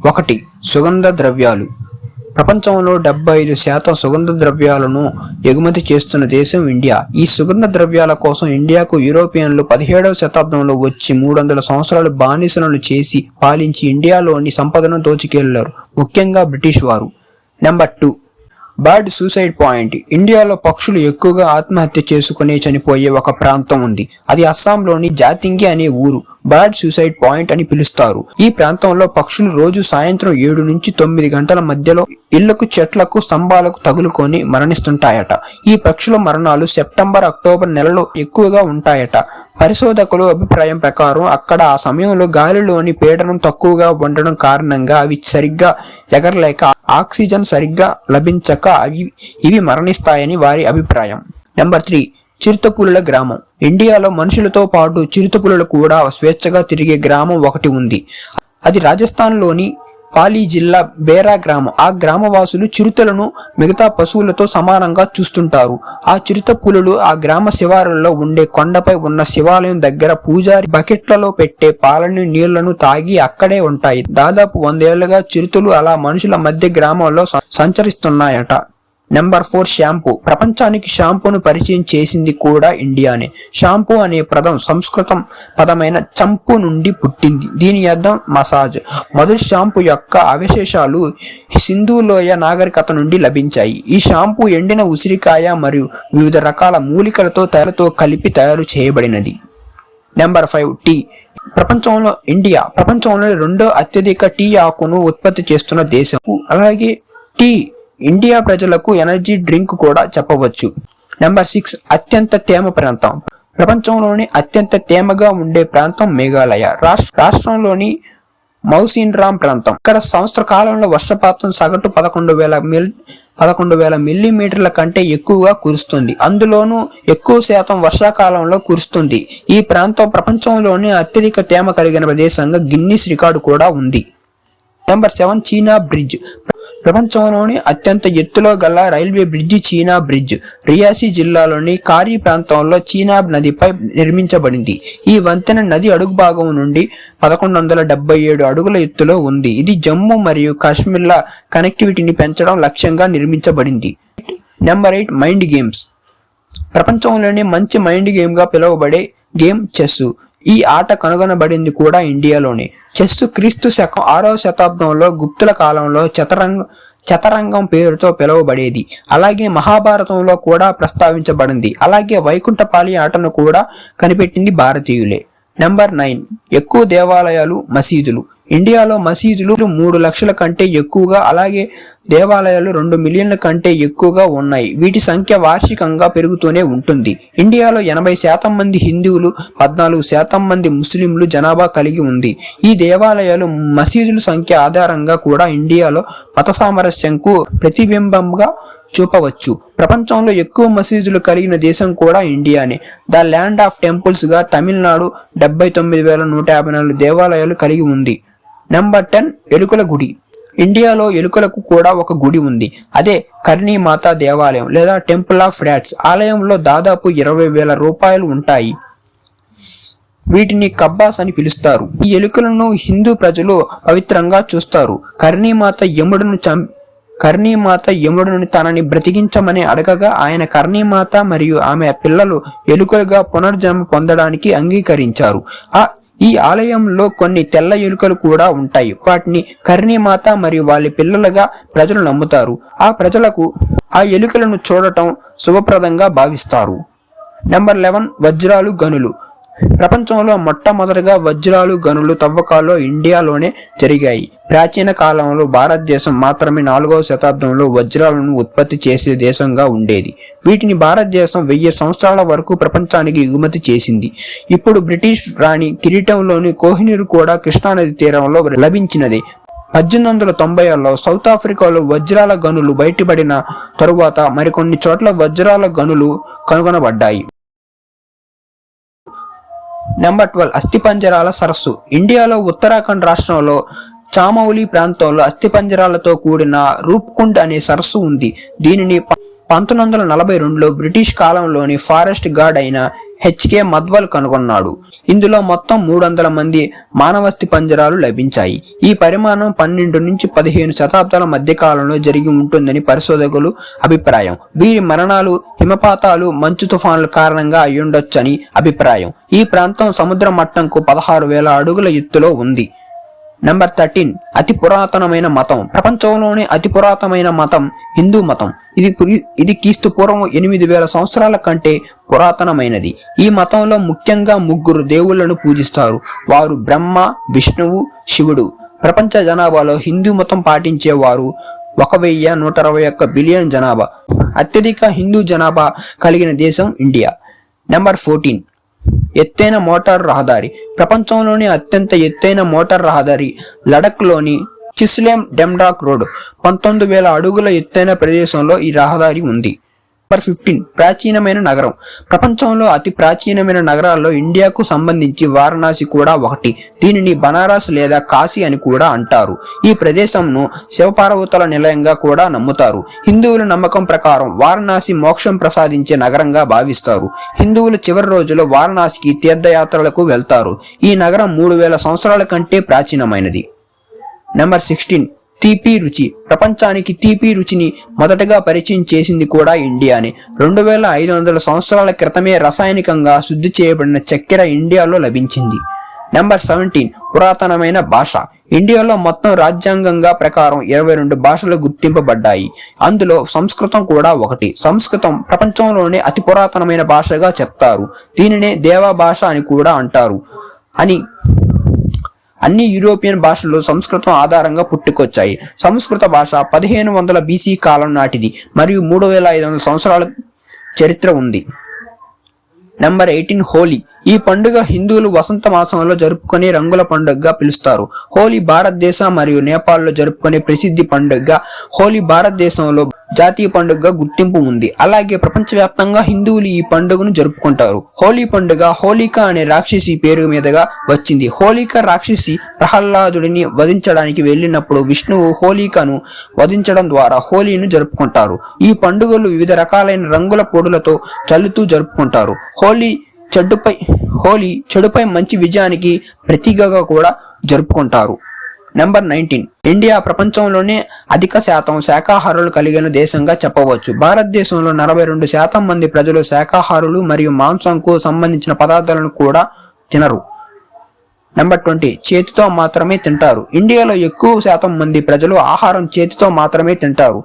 ఒకటి సుగంధ ద్రవ్యాలు. ప్రపంచంలో 75% సుగంధ ద్రవ్యాలను ఎగుమతి చేస్తున్న దేశం ఇండియా. ఈ సుగంధ ద్రవ్యాల కోసం ఇండియాకు యూరోపియన్లు 17వ శతాబ్దంలో వచ్చి 300 సంవత్సరాలు బానిసలను చేసి పాలించి ఇండియాలోని సంపదను దోచుకెళ్లారు, ముఖ్యంగా బ్రిటిష్ వారు. Number 2, bird suicide point. ఇండియాలో పక్షులు ఎక్కువగా ఆత్మహత్య చేసుకుని చనిపోయే ఒక ప్రాంతం ఉంది. అది అస్సాంలోని జాతింగి అనే ఊరు బర్డ్ సూసైడ్ పాయింట్ అని పిలుస్తారు. ఈ ప్రాంతంలో పక్షులు రోజు సాయంత్రం 7 నుంచి 9 గంటల మధ్యలో ఇళ్లకు, చెట్లకు, స్తంభాలకు తగులుకొని మరణిస్తుంటాయట. ఈ పక్షుల మరణాలు సెప్టెంబర్, అక్టోబర్ నెలలో ఎక్కువగా ఉంటాయట. పరిశోధకుల అభిప్రాయం ప్రకారం అక్కడ ఆ సమయంలో గాలిలోని పీడనం తక్కువగా ఉండడం కారణంగా అవి సరిగ్గా ఎగరలేక, ఆక్సిజన్ సరిగ్గా లభించక ఇవి మరణిస్తాయని వారి అభిప్రాయం. నెంబర్ 3, చిరుతపులుల గ్రామం. ఇండియాలో మనుషులతో పాటు చిరుతపులులు కూడా స్వేచ్ఛగా తిరిగే గ్రామం ఒకటి ఉంది. అది రాజస్థాన్లోని పాలీ జిల్లా బేరా గ్రామం. ఆ గ్రామవాసులు చిరుతలను మిగతా పశువులతో సమానంగా చూస్తుంటారు. ఆ చిరుత పులులు ఆ గ్రామ శివారుల్లో ఉండే కొండపై ఉన్న శివాలయం దగ్గర పూజారి బకెట్లలో పెట్టే పాలని, నీళ్లను తాగి అక్కడే ఉంటాయి. దాదాపు 100 ఏళ్లుగా చిరుతలు అలా మనుషుల మధ్య గ్రామంలో సంచరిస్తున్నాయట. Number 4, shampoo. ప్రపంచానికి షాంపూను పరిచయం చేసింది కూడా ఇండియానే. షాంపూ అనే పదం సంస్కృతం పదమైన చంపు నుండి పుట్టింది. దీని అర్థం మసాజ్. మొదటి షాంపూ యొక్క అవశేషాలు సింధు లోయ నాగరికత నుండి లభించాయి. ఈ షాంపూ ఎండిన ఉసిరికాయ మరియు వివిధ రకాల మూలికలతో తయారుతో కలిపి తయారు చేయబడినది. Number 5, tea. ప్రపంచంలో ఇండియా ప్రపంచంలో 2వ అత్యధిక టీ ఆకును ఉత్పత్తి చేస్తున్న దేశం. అలాగే టీ ఇండియా ప్రజలకు ఎనర్జీ డ్రింక్ కూడా చెప్పవచ్చు. నెంబర్ 6, అత్యంత తేమ ప్రాంతం. ప్రపంచంలోని అత్యంత తేమగా ఉండే ప్రాంతం మేఘాలయ. రాష్ట్రంలోని మౌసిన్రామ్ ప్రాంతం. ఇక్కడ సంవత్సర కాలంలో వర్షపాతం సగటు 11,000 మిల్లీమీటర్ల కంటే ఎక్కువగా కురుస్తుంది. అందులోనూ ఎక్కువ శాతం వర్షాకాలంలో కురుస్తుంది. ఈ ప్రాంతం ప్రపంచంలోని అత్యధిక తేమ కలిగిన ప్రదేశంగా గిన్నిస్ రికార్డు కూడా ఉంది. Number 7, Chenab bridge. ప్రపంచంలోని అత్యంత ఎత్తులో గల railway bridge Chenab bridge Reasi జిల్లాలోని కారీ ప్రాంతంలో చీనా నదిపై నిర్మించబడింది. ఈ వంతెన నది అడుగు భాగం నుండి 1177 అడుగుల ఎత్తులో ఉంది. ఇది జమ్మూ మరియు కాశ్మీర్ల కనెక్టివిటీని పెంచడం లక్ష్యంగా నిర్మించబడింది. Number 8, mind games. ప్రపంచంలోని మంచి మైండ్ గేమ్గా పిలువబడే గేమ్ చెస్. ఈ ఆట కనుగొనబడింది కూడా ఇండియాలోనే. చెస్ క్రీస్తు శకం 6వ శతాబ్దంలో గుప్తుల కాలంలో చతరంగం పేరుతో పిలువబడేది. అలాగే మహాభారతంలో కూడా ప్రస్తావించబడింది. అలాగే వైకుంఠపాలి ఆటను కూడా కనిపెట్టింది భారతీయులే. నెంబర్ 9, ఎక్కువ దేవాలయాలు, మసీదులు. ఇండియాలో మసీదులు 3 లక్షల కంటే ఎక్కువగా, అలాగే దేవాలయాలు 2 మిలియన్ల కంటే ఎక్కువగా ఉన్నాయి. వీటి సంఖ్య వార్షికంగా పెరుగుతూనే ఉంటుంది. ఇండియాలో 80% మంది హిందువులు, 14% మంది ముస్లింలు జనాభా కలిగి ఉంది. ఈ దేవాలయాలు, మసీదుల సంఖ్య ఆధారంగా కూడా ఇండియాలో మత సామరస్యంకు ప్రతిబింబంగా చూపవచ్చు. ప్రపంచంలో ఎక్కువ మసీదులు కలిగిన దేశం కూడా ఇండియానే. ద ల్యాండ్ ఆఫ్ టెంపుల్స్ గా తమిళనాడు 79,154 దేవాలయాలు కలిగి ఉంది. నెంబర్ 10, ఎలుకల గుడి. ఇండియాలో ఎలుకలకు కూడా ఒక గుడి ఉంది. అదే కర్ణీ మాతా దేవాలయం లేదా టెంపుల్ ఆఫ్ ర్యాట్స్. ఆలయంలో దాదాపు 20,000 రూపాయలు ఉంటాయి. వీటిని కబ్బాస్ అని పిలుస్తారు. ఈ ఎలుకలను హిందూ ప్రజలు పవిత్రంగా చూస్తారు. కర్ణీమాత యముడును తనని బ్రతికించమని అడగగా ఆయన కర్ణీమాత మరియు ఆమె పిల్లలు ఎలుకలుగా పునర్జన్మ పొందడానికి అంగీకరించారు. ఈ ఆలయంలో కొన్ని తెల్ల ఎలుకలు కూడా ఉంటాయి. వాటిని కర్ణీమాత మరియు వాళ్ళ పిల్లలుగా ప్రజలు నమ్ముతారు. ఆ ప్రజలకు ఆ ఎలుకలను చూడటం శుభప్రదంగా భావిస్తారు. నెంబర్ 11, వజ్రాలు, గనులు. ప్రపంచంలో మొట్టమొదటిగా వజ్రాలు, గనులు తవ్వకాలు ఇండియాలోనే జరిగాయి. ప్రాచీన కాలంలో భారతదేశం మాత్రమే 4వ శతాబ్దంలో వజ్రాలను ఉత్పత్తి చేసే దేశంగా ఉండేది. వీటిని భారతదేశం 1000 సంవత్సరాల వరకు ప్రపంచానికి ఎగుమతి చేసింది. ఇప్పుడు బ్రిటిష్ రాణి కిరీటంలోని కోహినూర్ కూడా కృష్ణానది తీరంలో లభించినది. 1890ల్లో సౌత్ ఆఫ్రికాలో వజ్రాల గనులు బయటపడిన తరువాత మరికొన్ని చోట్ల వజ్రాల గనులు కనుగొనబడ్డాయి. నెంబర్ 12, అస్థిపంజరాల సరస్సు. ఇండియాలో ఉత్తరాఖండ్ రాష్ట్రంలో చామౌలి ప్రాంతంలో అస్థిపంజరాలతో కూడిన రూప్కుండ్ అనే సరస్సు ఉంది. దీనిని 1942లో బ్రిటిష్ కాలంలోని ఫారెస్ట్ గార్డ్ అయిన హెచ్కే మధ్వల్ కనుగొన్నాడు. ఇందులో మొత్తం 300 మంది మానవస్థి పంజరాలు లభించాయి. ఈ పరిమాణం 12 నుంచి 15 శతాబ్దాల మధ్య కాలంలో జరిగి ఉంటుందని పరిశోధకులు అభిప్రాయం. వీరి మరణాలు హిమపాతాలు, మంచు తుఫానుల కారణంగా అయ్యుండొచ్చని అభిప్రాయం. ఈ ప్రాంతం సముద్ర మట్టంకు 16,000 అడుగుల ఎత్తులో ఉంది. నెంబర్ 13 అతి పురాతనమైన మతం. ప్రపంచంలోనే అతి పురాతనమైన మతం హిందూ మతం. ఇది క్రీస్తు పూర్వం 8,000 సంవత్సరాల కంటే పురాతనమైనది. ఈ మతంలో ముఖ్యంగా 3 దేవుళ్లను పూజిస్తారు. వారు బ్రహ్మ, విష్ణువు, శివుడు. ప్రపంచ జనాభాలో హిందూ మతం పాటించేవారు 1,121 బిలియన్ జనాభా. అత్యధిక హిందూ జనాభా కలిగిన దేశం ఇండియా. నెంబర్ 14 ఎత్తైన మోటార్ రహదారి. ప్రపంచంలోని అత్యంత ఎత్తైన మోటార్ రహదారి లడఖ్లోని చిస్లేం డెమ్డాక్ రోడ్. 19,000 అడుగుల ఎత్తైన ప్రదేశంలో ఈ రహదారి ఉంది. నెంబర్ 15 ప్రాచీనమైన నగరం. ప్రపంచంలో అతి ప్రాచీనమైన నగరాల్లో ఇండియాకు సంబంధించి వారణాసి కూడా ఒకటి. దీనిని బనారస్ లేదా కాశీ అని కూడా అంటారు. ఈ ప్రదేశంను శివపార్వతుల నిలయంగా కూడా నమ్ముతారు. హిందువుల నమ్మకం ప్రకారం వారణాసి మోక్షం ప్రసాదించే నగరంగా భావిస్తారు. హిందువులు చివరి రోజుల్లో వారణాసికి తీర్థయాత్రలకు వెళ్తారు. ఈ నగరం 3,000 సంవత్సరాల కంటే ప్రాచీనమైనది. నెంబర్ 16 తీపి రుచి. ప్రపంచానికి తీపి రుచిని మొదటగా పరిచయం చేసింది కూడా ఇండియానే. 2,500 సంవత్సరాల క్రితమే రసాయనికంగా శుద్ధి చేయబడిన చక్కెర ఇండియాలో లభించింది. నెంబర్ 17 పురాతనమైన భాష. ఇండియాలో మొత్తం రాజ్యాంగంగా ప్రకారం 22 భాషలు గుర్తింపబడ్డాయి. అందులో సంస్కృతం కూడా ఒకటి. సంస్కృతం ప్రపంచంలోనే అతి పురాతనమైన భాషగా చెప్తారు. దీనినే దేవ భాష అని కూడా అంటారు. అన్ని యూరోపియన్ భాషలు సంస్కృతం ఆధారంగా పుట్టుకొచ్చాయి. సంస్కృత భాష 1500 BC కాలం నాటిది మరియు 3,500 సంవత్సరాల చరిత్ర ఉంది. నెంబర్ 18 హోలీ. ఈ పండుగ హిందువులు వసంత మాసంలో జరుపుకునే రంగుల పండుగగా పిలుస్తారు. హోలీ భారతదేశ మరియు నేపాల్లో జరుపుకునే ప్రసిద్ధి పండుగగా హోలీ భారతదేశంలో జాతీయ పండుగగా గుర్తింపు ఉంది. అలాగే ప్రపంచవ్యాప్తంగా హిందువులు ఈ పండుగను జరుపుకుంటారు. హోలీ పండుగ హోలికా అనే రాక్షసి పేరు మీదుగా వచ్చింది. హోలికా రాక్షసి ప్రహ్లాదుడిని వధించడానికి వెళ్ళినప్పుడు విష్ణువు హోలికను వధించడం ద్వారా హోలీని జరుపుకుంటారు. ఈ పండుగలు వివిధ రకాలైన రంగుల పొడులతో చల్లుతూ జరుపుకుంటారు. హోలీ చెడుపై మంచి విజయానికి ప్రతీకగా కూడా జరుపుకుంటారు. నెంబర్ 19 ఇండియా ప్రపంచంలోనే అధిక శాతం శాకాహారులు కలిగిన దేశంగా చెప్పవచ్చు. భారతదేశంలో 42% మంది ప్రజలు శాకాహారులు మరియు మాంసంకు సంబంధించిన పదార్థాలను కూడా తినరు. నెంబర్ 20 చేతితో మాత్రమే తింటారు. ఇండియాలో ఎక్కువ శాతం మంది ప్రజలు ఆహారం చేతితో మాత్రమే తింటారు.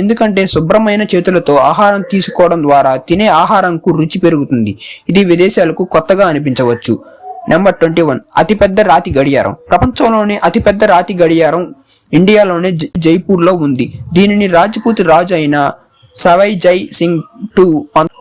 ఎందుకంటే శుభ్రమైన చేతులతో ఆహారం తీసుకోవడం ద్వారా తినే ఆహారంకు రుచి పెరుగుతుంది. ఇది విదేశాలకు కొత్తగా అనిపించవచ్చు. నెంబర్ 21 అతిపెద్ద రాతి గడియారం. ప్రపంచంలోనే అతిపెద్ద రాతి గడియారం ఇండియాలోనే జైపూర్లో ఉంది. దీనిని రాజ్పూత్ రాజు అయిన సవై జై సింగ్ 2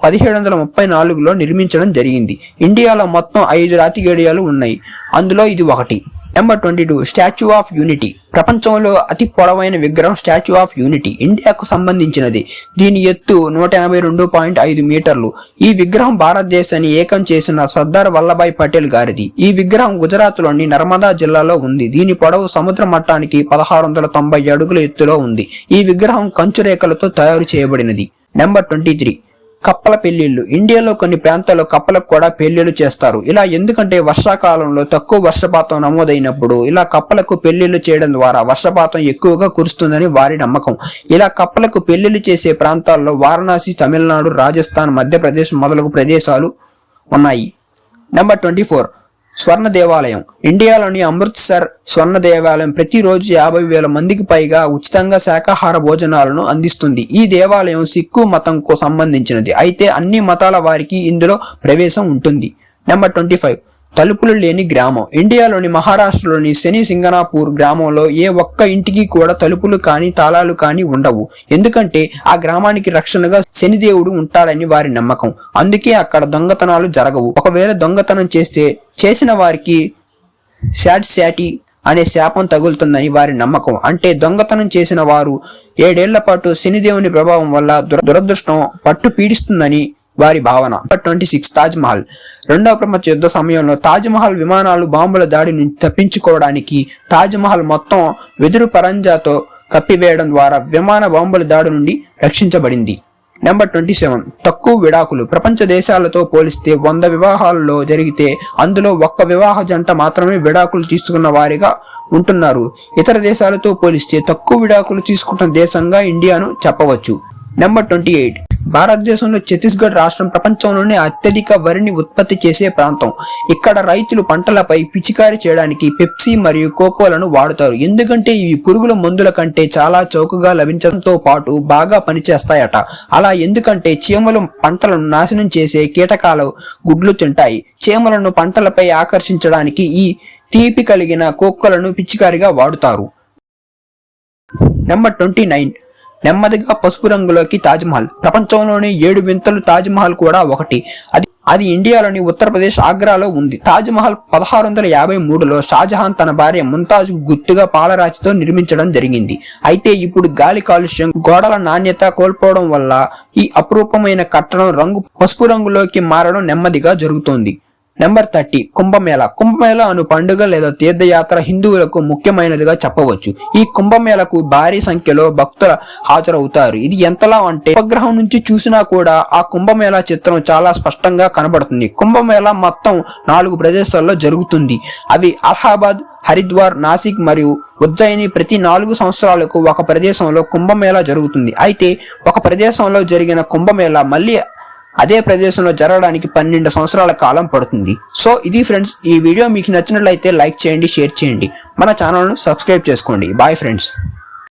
1734లో నిర్మించడం జరిగింది. ఇండియాలో మొత్తం 5 రాతి గడియాలు ఉన్నాయి. అందులో ఇది ఒకటి. Number 22 statue of unity. ప్రపంచంలో అతి పొడవైన విగ్రహం స్టాచ్యూ ఆఫ్ యూనిటీ ఇండియాకు సంబంధించినది. దీని ఎత్తు 182.5 మీటర్లు. ఈ విగ్రహం భారతదేశాన్ని ఏకం చేసిన సర్దార్ వల్లభాయ్ పటేల్ గారిది. ఈ విగ్రహం గుజరాత్లోని నర్మదా జిల్లాలో ఉంది. దీని పొడవు సముద్ర మట్టానికి 1690 అడుగుల ఎత్తులో ఉంది. ఈ విగ్రహం కంచు రేఖలతో తయారు చేయబడినది. నెంబర్ 23 కప్పల పెళ్లిళ్లు. ఇండియాలో కొన్ని ప్రాంతాల్లో కప్పలకు కూడా పెళ్లిళ్లు చేస్తారు. ఇలా ఎందుకంటే వర్షాకాలంలో తక్కువ వర్షపాతం నమోదైనప్పుడు ఇలా కప్పలకు పెళ్లిళ్లు చేయడం ద్వారా వర్షపాతం ఎక్కువగా కురుస్తుందని వారి నమ్మకం. ఇలా కప్పలకు పెళ్లిళ్లు చేసే ప్రాంతాల్లో వారణాసి, తమిళనాడు, రాజస్థాన్, మధ్యప్రదేశ్ మొదలగు ప్రదేశాలు ఉన్నాయి. నెంబర్ 24 స్వర్ణ దేవాలయం. ఇండియాలోని అమృత్సర్ స్వర్ణ దేవాలయం ప్రతిరోజు 50,000 మందికి పైగా ఉచితంగా శాకాహార భోజనాలను అందిస్తుంది. ఈ దేవాలయం సిక్కు మతంకు సంబంధించినది. అయితే అన్ని మతాల వారికి ఇందులో ప్రవేశం ఉంటుంది. నెంబర్ 25 తలుపులు లేని గ్రామం. ఇండియాలోని మహారాష్ట్రలోని శని సింగనాపూర్ గ్రామంలో ఏ ఒక్క ఇంటికి కూడా తలుపులు కానీ తాళాలు కానీ ఉండవు. ఎందుకంటే ఆ గ్రామానికి రక్షణగా శనిదేవుడు ఉంటాడని వారి నమ్మకం. అందుకే అక్కడ దొంగతనాలు జరగవు. ఒకవేళ దొంగతనం చేసిన వారికి శాటి అనే శాపం తగులుతుందని వారి నమ్మకం. అంటే దొంగతనం చేసిన వారు 7 ఏళ్ల పాటు శనిదేవుని ప్రభావం వల్ల దురదృష్టం పట్టు పీడిస్తుందని వారి భావన. 26 తాజ్మహల్. రెండవ ప్రపంచ యుద్ధ సమయంలో తాజ్మహల్ విమానాలు బాంబుల దాడి నుంచి తప్పించుకోవడానికి తాజ్మహల్ మొత్తం వెదురు పరంజాతో కప్పివేయడం ద్వారా విమాన బాంబుల దాడి నుండి రక్షించబడింది. నెంబర్ 27 తక్కువ విడాకులు. ప్రపంచ దేశాలతో పోలిస్తే 100 వివాహాలలో జరిగితే అందులో ఒక్క వివాహ జంట మాత్రమే విడాకులు తీసుకున్న వారిగా ఉంటున్నారు. ఇతర దేశాలతో పోలిస్తే తక్కువ విడాకులు తీసుకుంటున్న దేశంగా ఇండియాను చెప్పవచ్చు. నెంబర్ 28 భారతదేశంలో ఛత్తీస్గఢ్ రాష్ట్రం ప్రపంచంలోనే అత్యధిక వరిని ఉత్పత్తి చేసే ప్రాంతం. ఇక్కడ రైతులు పంటలపై పిచికారీ చేయడానికి పెప్సీ మరియు కోకోలను వాడుతారు. ఎందుకంటే ఇవి పురుగుల మందుల కంటే చాలా చౌకగా లభించడంతో పాటు బాగా పనిచేస్తాయట. అలా ఎందుకంటే చీమలు పంటలను నాశనం చేసే కీటకాలు గుడ్లు తింటాయి. చీమలను పంటలపై ఆకర్షించడానికి ఈ తీపి కలిగిన కోకోలను పిచికారిగా వాడుతారు. నెంబర్ 29 నెమ్మదిగా పసుపు రంగులోకి తాజ్మహల్. ప్రపంచంలోని 7 వింతలు తాజ్మహల్ కూడా ఒకటి. అది ఇండియాలోని ఉత్తరప్రదేశ్ ఆగ్రాలో ఉంది. తాజ్మహల్ 1653లో షాజహాన్ తన భార్య ముంతాజ్కు గుర్తుగా పాలరాతితో నిర్మించడం జరిగింది. అయితే ఇప్పుడు గాలి కాలుష్యం, గోడల నాణ్యత కోల్పోవడం వల్ల ఈ అపురూపమైన కట్టడం రంగు పసుపు రంగులోకి మారడం నెమ్మదిగా జరుగుతోంది. నెంబర్ 30 కుంభమేళా. కుంభమేళా అను పండుగ లేదా తీర్థయాత్ర హిందువులకు ముఖ్యమైనదిగా చెప్పవచ్చు. ఈ కుంభమేళకు భారీ సంఖ్యలో భక్తులు హాజరవుతారు. ఇది ఎంతలా అంటే ఉపగ్రహం నుంచి చూసినా కూడా ఆ కుంభమేళా చిత్రం చాలా స్పష్టంగా కనబడుతుంది. కుంభమేళా మొత్తం 4 ప్రదేశాల్లో జరుగుతుంది. అవి అలహాబాద్, హరిద్వార్, నాసిక్ మరియు ఉజ్జయిని. ప్రతి 4 సంవత్సరాలకు ఒక ప్రదేశంలో కుంభమేళా జరుగుతుంది. అయితే ఒక ప్రదేశంలో జరిగిన కుంభమేళా మళ్ళీ అదే ప్రదేశంలో జరగడానికి 12 సంవత్సరాల కాలం పడుతుంది. సో ఇది ఫ్రెండ్స్, ఈ వీడియో మీకు నచ్చినట్లయితే లైక్ చేయండి, షేర్ చేయండి, మన ఛానల్ను సబ్స్క్రైబ్ చేసుకోండి. Bye friends.